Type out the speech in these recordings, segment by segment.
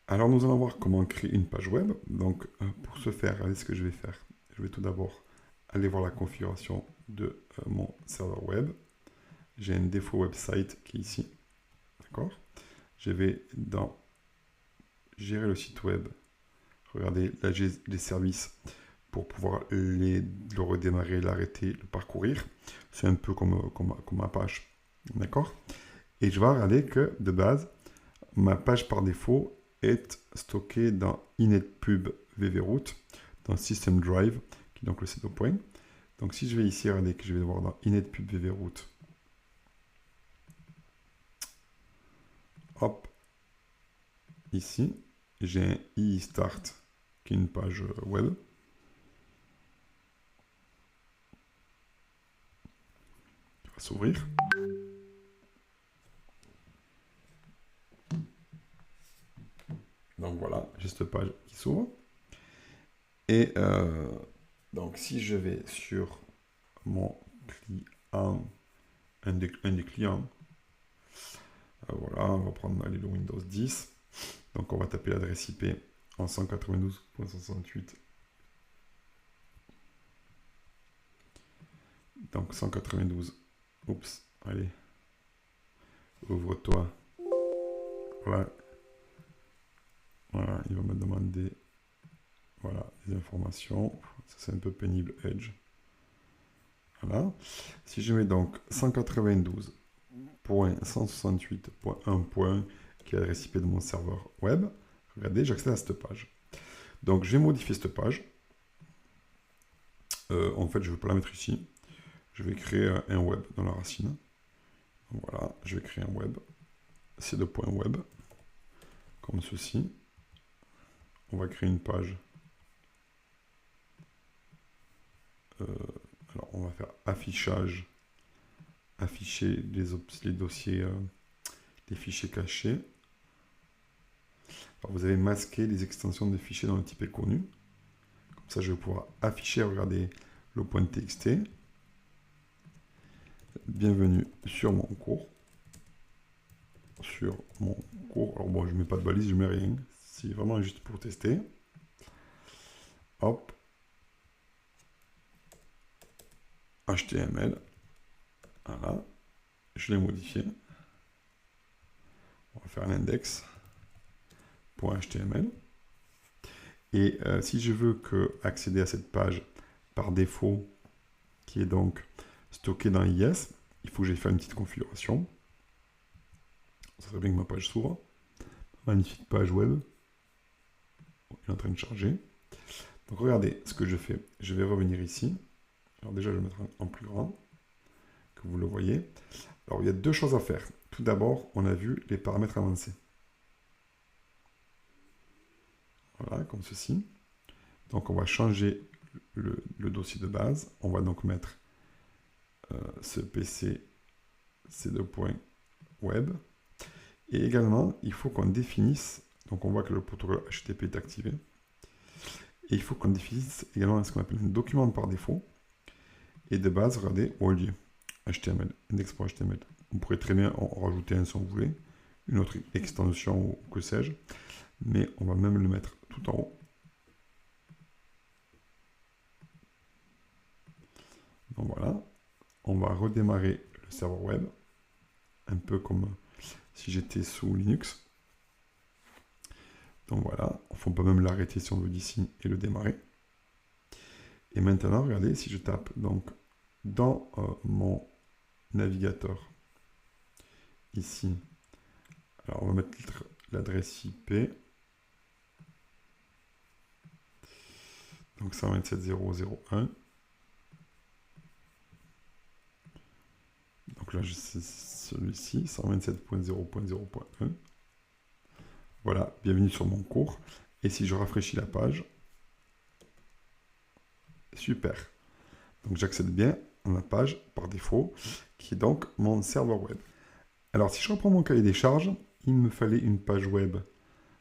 Alors nous allons voir comment créer une page web. Donc pour ce faire, regardez ce que je vais faire. Je vais tout d'abord aller voir la configuration de mon serveur web. J'ai un défaut website qui est ici. D'accord? Je vais dans gérer le site web. Regardez, là j'ai les services pour pouvoir le redémarrer, l'arrêter, le parcourir. C'est un peu comme ma page. D'accord? Et je vais regarder que de base, ma page par défaut est stockée dans inetpub vvroot, dans System Drive, qui est donc le C2 point. Donc si je vais ici, regardez que je vais voir dans inetpub vvroot, hop, ici, j'ai un i-start, qui est une page web. Qui va s'ouvrir. Donc voilà, j'ai cette page qui s'ouvre. Et donc si je vais sur mon client, un des clients, voilà, on va prendre allez, le Windows 10. Donc on va taper l'adresse IP en 192.168. Donc 192. Oups, allez. Ouvre-toi. Voilà. Voilà, il va me demander voilà, des informations. Ça c'est un peu pénible, Edge. Voilà. Si je mets donc 192.168.1. qui est l'adresse IP de mon serveur web, regardez, j'accède à cette page. Donc je vais modifier cette page. En fait, je ne veux pas la mettre ici. Je vais créer un web dans la racine. Donc, voilà, je vais créer un web. C2.web. Comme ceci. On va créer une page. Alors, on va faire affichage. Afficher les dossiers, les fichiers cachés. Alors, vous avez masqué les extensions de fichiers dont le type est connu. Comme ça, je vais pouvoir afficher, regardez, le point .txt. Bienvenue sur mon cours. Sur mon cours. Alors bon, je ne mets pas de balise, je ne mets rien. C'est vraiment juste pour tester. Hop. HTML. Voilà. Je l'ai modifié. On va faire un index.html. Et si je veux accéder à cette page par défaut, qui est donc stockée dans IS, il faut que j'aille faire une petite configuration. Ça serait bien que ma page s'ouvre. Magnifique page web. Il est en train de charger. Donc regardez ce que je fais. Je vais revenir ici. Alors déjà, je vais mettre en plus grand, que vous le voyez. Alors il y a deux choses à faire. Tout d'abord, on a vu les paramètres avancés. Voilà, comme ceci. Donc on va changer le dossier de base. On va donc mettre ce PC C2.web. Et également, il faut qu'on définisse, donc on voit que le protocole HTTP est activé. Et il faut qu'on définisse également ce qu'on appelle un document par défaut. Et de base, regardez, au lieu HTML, index.html. Vous pourrez très bien en rajouter un si vous voulez, une autre extension ou que sais-je. Mais on va même le mettre tout en haut. Donc voilà, on va redémarrer le serveur web, un peu comme si j'étais sous Linux. Donc voilà, on peut même l'arrêter si on veut d'ici et le démarrer. Et maintenant, regardez, si je tape donc dans mon navigateur, ici, alors on va mettre l'adresse IP, donc 127.0.0.1. Donc là, c'est celui-ci, 127.0.0.1. Voilà, bienvenue sur mon cours. Et si je rafraîchis la page, super. Donc j'accède bien à ma page par défaut, qui est donc mon serveur web. Alors si je reprends mon cahier des charges, il me fallait une page web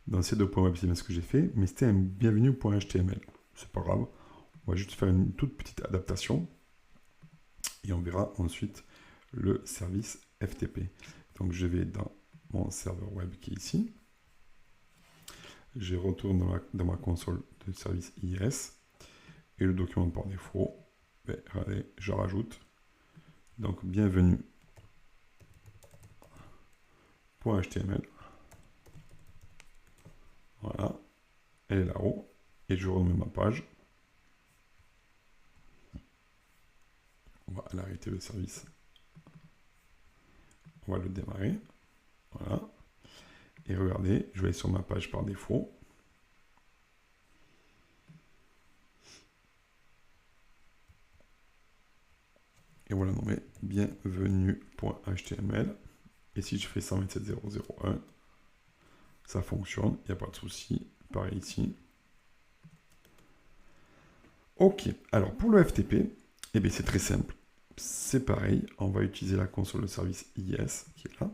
dans C2.web, c'est bien ce que j'ai fait, mais c'était un bienvenue.html. C'est pas grave, on va juste faire une toute petite adaptation, et on verra ensuite le service FTP. Donc je vais dans mon serveur web qui est ici. je retourne dans ma console de service IIS. Et le document par défaut, ben, allez, je rajoute. Donc, bienvenue. .html. Voilà. Elle est là-haut. Et je remets ma page. On va arrêter le service. On va le démarrer. Voilà. Et regardez, je vais aller sur ma page par défaut. Et voilà, nommé bienvenue.html. Et si je fais 127.0.0.1, ça fonctionne, il n'y a pas de souci. Pareil ici. Ok, alors pour le FTP, eh bien c'est très simple. C'est pareil, on va utiliser la console de service IIS qui est là.